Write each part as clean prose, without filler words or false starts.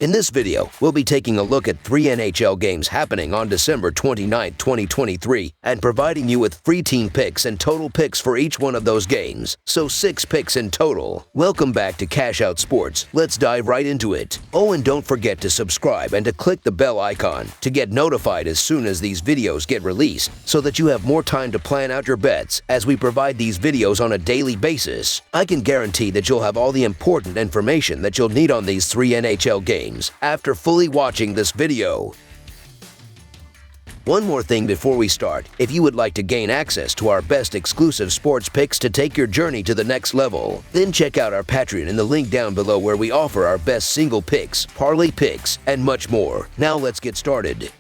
In this video, we'll be taking a look at 3 NHL games happening on December 29, 2023, and providing you with free team picks and total picks for each one of those games, so 6 picks in total. Welcome back to Cash Out Sports. Let's dive right into it. Oh, and don't forget to subscribe and to click the bell icon to get notified as soon as these videos get released, so that you have more time to plan out your bets as we provide these videos on a daily basis. I can guarantee that you'll have all the important information that you'll need on these 3 NHL games after fully watching this video. One more thing before we start, if you would like to gain access to our best exclusive sports picks to take your journey to the next level, then check out our Patreon in the link down below where we offer our best single picks, parlay picks, and much more. Now let's get started.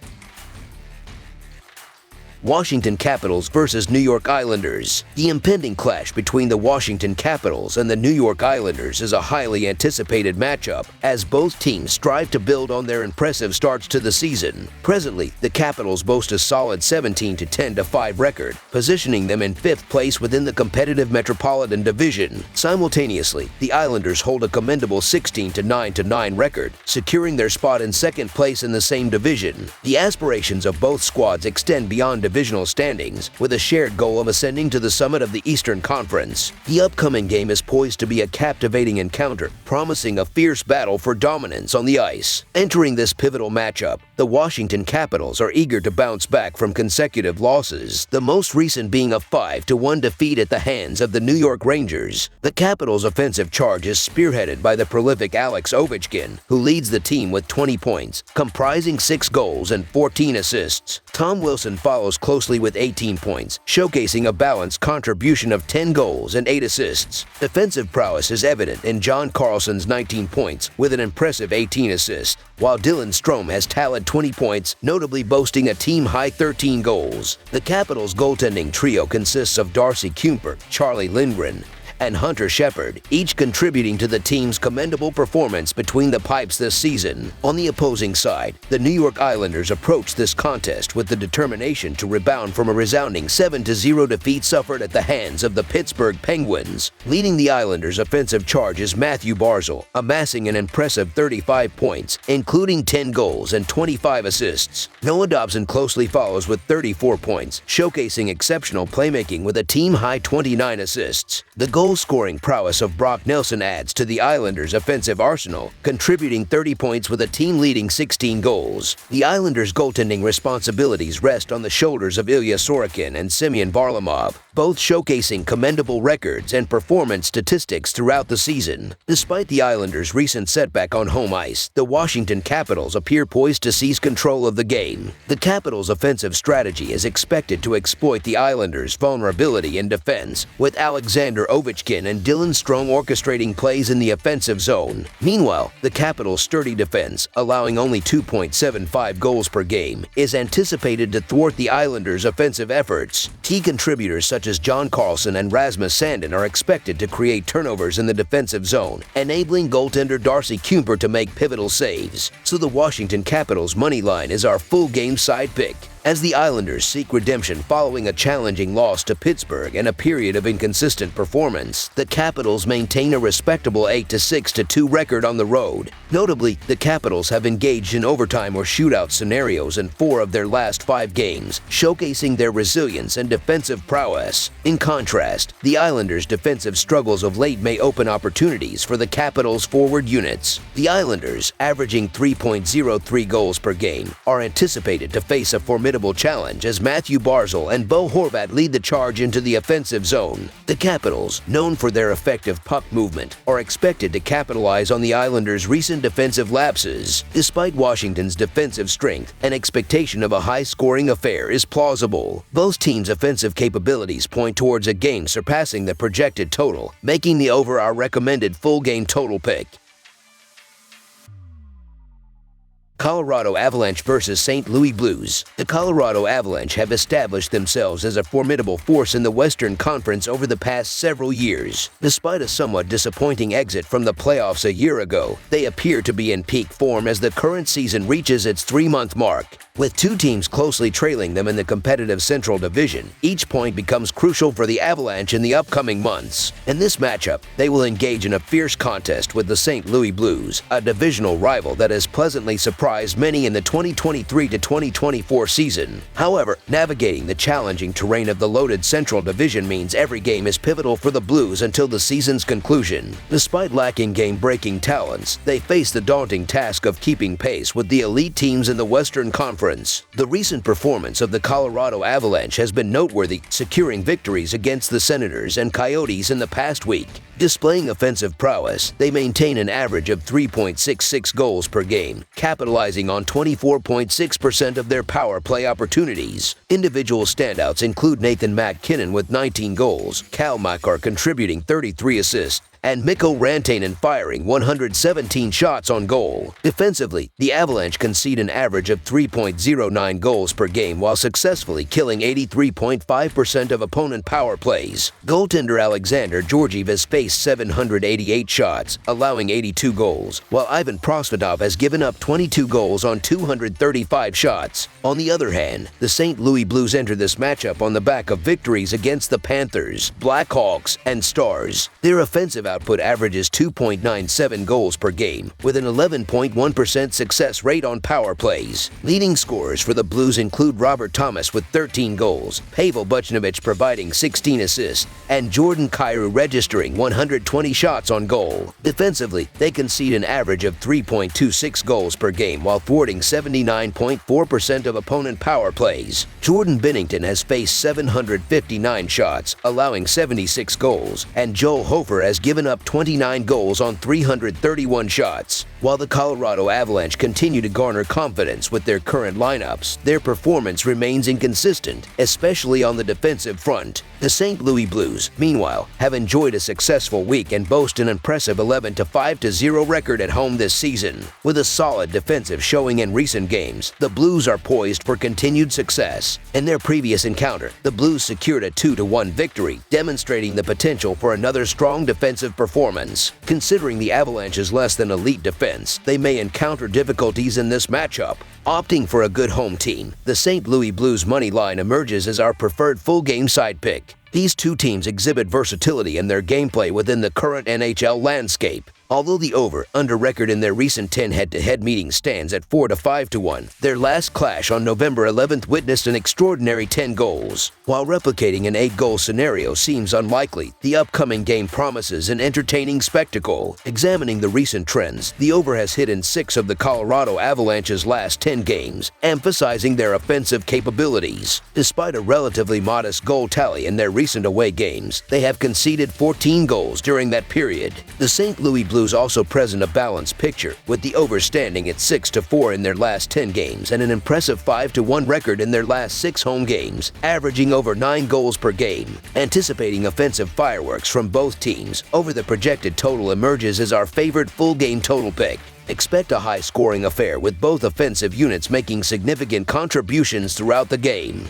Washington Capitals versus New York Islanders. The impending clash between the Washington Capitals and the New York Islanders is a highly anticipated matchup, as both teams strive to build on their impressive starts to the season. Presently, the Capitals boast a solid 17-10-5 record, positioning them in 5th place within the competitive Metropolitan Division. Simultaneously, the Islanders hold a commendable 16-9-9 record, securing their spot in 2nd place in the same division. The aspirations of both squads extend beyond divisional standings, with a shared goal of ascending to the summit of the Eastern Conference. The upcoming game is poised to be a captivating encounter, promising a fierce battle for dominance on the ice. Entering this pivotal matchup, the Washington Capitals are eager to bounce back from consecutive losses, the most recent being a 5-1 defeat at the hands of the New York Rangers. The Capitals' offensive charge is spearheaded by the prolific Alex Ovechkin, who leads the team with 20 points, comprising 6 goals and 14 assists. Tom Wilson follows closely with 18 points, showcasing a balanced contribution of 10 goals and 8 assists. Defensive prowess is evident in John Carlson's 19 points with an impressive 18 assists, while Dylan Strome has tallied 20 points, notably boasting a team-high 13 goals. The Capitals' goaltending trio consists of Darcy Kuemper, Charlie Lindgren, and Hunter Shepard, each contributing to the team's commendable performance between the pipes this season. On the opposing side, the New York Islanders approached this contest with the determination to rebound from a resounding 7-0 defeat suffered at the hands of the Pittsburgh Penguins. Leading the Islanders' offensive charge is Matthew Barzal, amassing an impressive 35 points, including 10 goals and 25 assists. Noah Dobson closely follows with 34 points, showcasing exceptional playmaking with a team-high 29 assists. The goal-scoring prowess of Brock Nelson adds to the Islanders' offensive arsenal, contributing 30 points with a team-leading 16 goals. The Islanders' goaltending responsibilities rest on the shoulders of Ilya Sorokin and Semyon Varlamov, both showcasing commendable records and performance statistics throughout the season. Despite the Islanders' recent setback on home ice, the Washington Capitals appear poised to seize control of the game. The Capitals' offensive strategy is expected to exploit the Islanders' vulnerability in defense, with Alexander Ovechkin and Dylan Strome orchestrating plays in the offensive zone. Meanwhile, the Capitals' sturdy defense, allowing only 2.75 goals per game, is anticipated to thwart the Islanders' offensive efforts. Key contributors such as John Carlson and Rasmus Sandin are expected to create turnovers in the defensive zone, enabling goaltender Darcy Kuemper to make pivotal saves. So the Washington Capitals' money line is our full game side pick, as the Islanders seek redemption following a challenging loss to Pittsburgh and a period of inconsistent performance. The Capitals maintain a respectable 8-6-2 record on the road. Notably, the Capitals have engaged in overtime or shootout scenarios in 4 of their last 5 games, showcasing their resilience and defensive prowess. In contrast, the Islanders' defensive struggles of late may open opportunities for the Capitals' forward units. The Islanders, averaging 3.03 goals per game, are anticipated to face a formidable challenge as Matthew Barzal and Bo Horvat lead the charge into the offensive zone. The Capitals, known for their effective puck movement, are expected to capitalize on the Islanders' recent defensive lapses. Despite Washington's defensive strength, an expectation of a high-scoring affair is plausible. Both teams' offensive capabilities point towards a game surpassing the projected total, making the over our recommended full game total pick. Colorado Avalanche versus St. Louis Blues. The Colorado Avalanche have established themselves as a formidable force in the Western Conference over the past several years. Despite a somewhat disappointing exit from the playoffs a year ago, they appear to be in peak form as the current season reaches its 3-month mark. With two teams closely trailing them in the competitive Central Division, each point becomes crucial for the Avalanche in the upcoming months. In this matchup, they will engage in a fierce contest with the St. Louis Blues, a divisional rival that has pleasantly surprised many in the 2023 to 2024 season. However, navigating the challenging terrain of the loaded Central Division means every game is pivotal for the Blues until the season's conclusion. Despite lacking game-breaking talents, they face the daunting task of keeping pace with the elite teams in the Western Conference. The recent performance of the Colorado Avalanche has been noteworthy, securing victories against the Senators and Coyotes in the past week. Displaying offensive prowess, they maintain an average of 3.66 goals per game, capitalizing on 24.6% of their power play opportunities. Individual standouts include Nathan MacKinnon with 19 goals, Cal Makar contributing 33 assists, and Mikko Rantanen firing 117 shots on goal. Defensively, the Avalanche concede an average of 3.09 goals per game while successfully killing 83.5% of opponent power plays. Goaltender Alexander Georgiev has faced 788 shots, allowing 82 goals, while Ivan Prosvetov has given up 22 goals on 235 shots. On the other hand, the St. Louis Blues enter this matchup on the back of victories against the Panthers, Blackhawks, and Stars. Their offensive output averages 2.97 goals per game, with an 11.1% success rate on power plays. Leading scorers for the Blues include Robert Thomas with 13 goals, Pavel Buchnevich providing 16 assists, and Jordan Kyrou registering 120 shots on goal. Defensively, they concede an average of 3.26 goals per game while thwarting 79.4% of opponent power plays. Jordan Binnington has faced 759 shots, allowing 76 goals, and Joel Hofer has given up 29 goals on 331 shots. While the Colorado Avalanche continue to garner confidence with their current lineups, their performance remains inconsistent, especially on the defensive front. The St. Louis Blues, meanwhile, have enjoyed a successful week and boast an impressive 11-5-0 record at home this season. With a solid defensive showing in recent games, the Blues are poised for continued success. In their previous encounter, the Blues secured a 2-1 victory, demonstrating the potential for another strong defensive performance. Considering the Avalanche's less than elite defense, they may encounter difficulties in this matchup. Opting for a good home team, the St. Louis Blues money line emerges as our preferred full-game side pick. These two teams exhibit versatility in their gameplay within the current NHL landscape. Although the over/under record in their recent 10 head-to-head meetings stands at 4-5-1, their last clash on November 11th witnessed an extraordinary 10 goals. While replicating an 8-goal scenario seems unlikely, the upcoming game promises an entertaining spectacle. Examining the recent trends, the over has hit in 6 of the Colorado Avalanche's last 10 games, emphasizing their offensive capabilities. Despite a relatively modest goal tally in their recent away games, they have conceded 14 goals during that period. The St. Louis Blues also present a balanced picture, with the over standing at 6-4 in their last 10 games and an impressive 5-1 record in their last 6 home games, averaging over 9 goals per game. Anticipating offensive fireworks from both teams, over the projected total emerges as our favorite full-game total pick. Expect a high-scoring affair with both offensive units making significant contributions throughout the game.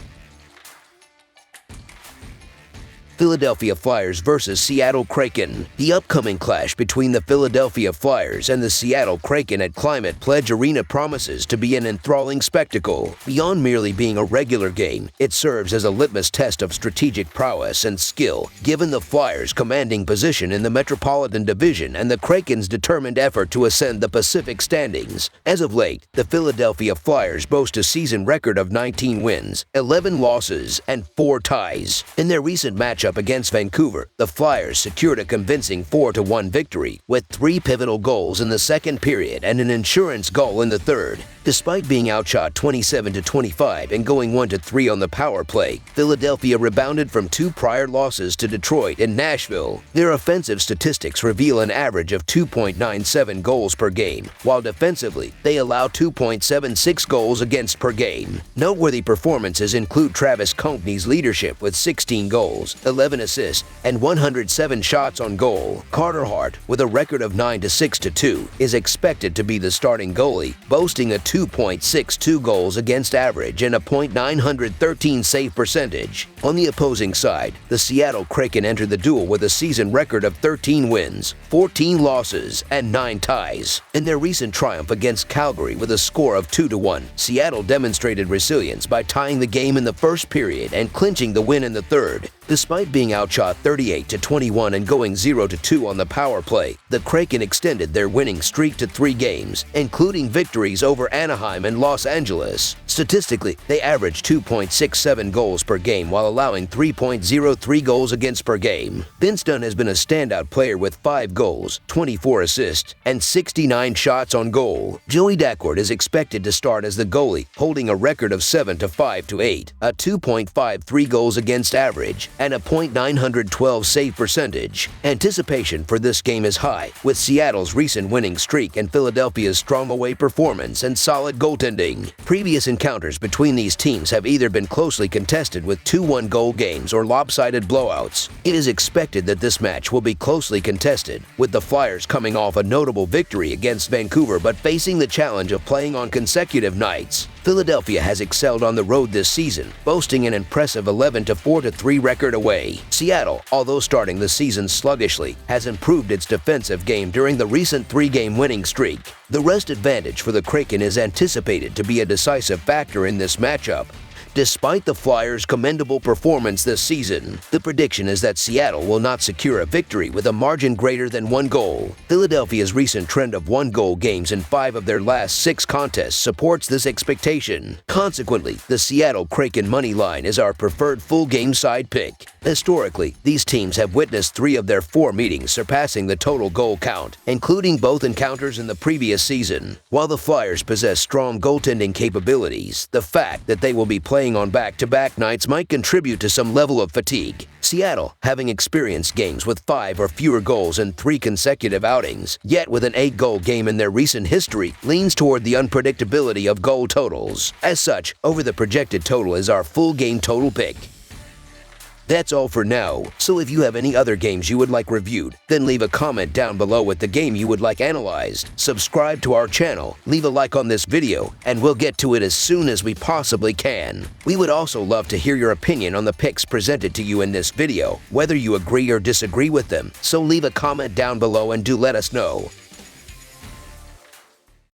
Philadelphia Flyers versus Seattle Kraken. The upcoming clash between the Philadelphia Flyers and the Seattle Kraken at Climate Pledge Arena promises to be an enthralling spectacle. Beyond merely being a regular game, it serves as a litmus test of strategic prowess and skill, given the Flyers' commanding position in the Metropolitan Division and the Kraken's determined effort to ascend the Pacific standings. As of late, the Philadelphia Flyers boast a season record of 19 wins, 11 losses, and 4 ties. In their recent matchup against Vancouver, the Flyers secured a convincing 4-1 victory, with 3 pivotal goals in the second period and an insurance goal in the third. Despite being outshot 27-25 and going 1-3 on the power play, Philadelphia rebounded from 2 prior losses to Detroit and Nashville. Their offensive statistics reveal an average of 2.97 goals per game, while defensively, they allow 2.76 goals against per game. Noteworthy performances include Travis Konechny's leadership with 16 goals, 211 assists, and 107 shots on goal. Carter Hart, with a record of 9-6-2, is expected to be the starting goalie, boasting a 2.62 goals against average and a .913 save percentage. On the opposing side, the Seattle Kraken entered the duel with a season record of 13 wins, 14 losses, and 9 ties. In their recent triumph against Calgary with a score of 2-1, Seattle demonstrated resilience by tying the game in the first period and clinching the win in the third. Despite being outshot 38-21 and going 0-2 on the power play, the Kraken extended their winning streak to 3 games, including victories over Anaheim and Los Angeles. Statistically, they averaged 2.67 goals per game while allowing 3.03 goals against per game. Vince Dunn has been a standout player with 5 goals, 24 assists, and 69 shots on goal. Joey Daccord is expected to start as the goalie, holding a record of 7-5-8, a 2.53 goals against average, and a .912 save percentage. Anticipation for this game is high, with Seattle's recent winning streak and Philadelphia's strong away performance and solid goaltending. Previous encounters between these teams have either been closely contested with 2-1 goal games or lopsided blowouts. It is expected that this match will be closely contested, with the Flyers coming off a notable victory against Vancouver but facing the challenge of playing on consecutive nights. Philadelphia has excelled on the road this season, boasting an impressive 11-4-3 record away. Seattle, although starting the season sluggishly, has improved its defensive game during the recent 3-game winning streak. The rest advantage for the Kraken is anticipated to be a decisive factor in this matchup. Despite the Flyers' commendable performance this season, the prediction is that Seattle will not secure a victory with a margin greater than 1 goal. Philadelphia's recent trend of 1-goal games in 5 of their last 6 contests supports this expectation. Consequently, the Seattle Kraken money line is our preferred full-game side pick. Historically, these teams have witnessed 3 of their 4 meetings surpassing the total goal count, including both encounters in the previous season. While the Flyers possess strong goaltending capabilities, the fact that they will be playing on back-to-back nights might contribute to some level of fatigue. Seattle, having experienced games with 5 or fewer goals in 3 consecutive outings, yet with an 8-goal game in their recent history, leans toward the unpredictability of goal totals. As such, over the projected total is our full game total pick. That's all for now, so if you have any other games you would like reviewed, then leave a comment down below with the game you would like analyzed. Subscribe to our channel, leave a like on this video, and we'll get to it as soon as we possibly can. We would also love to hear your opinion on the picks presented to you in this video, whether you agree or disagree with them, so leave a comment down below and do let us know.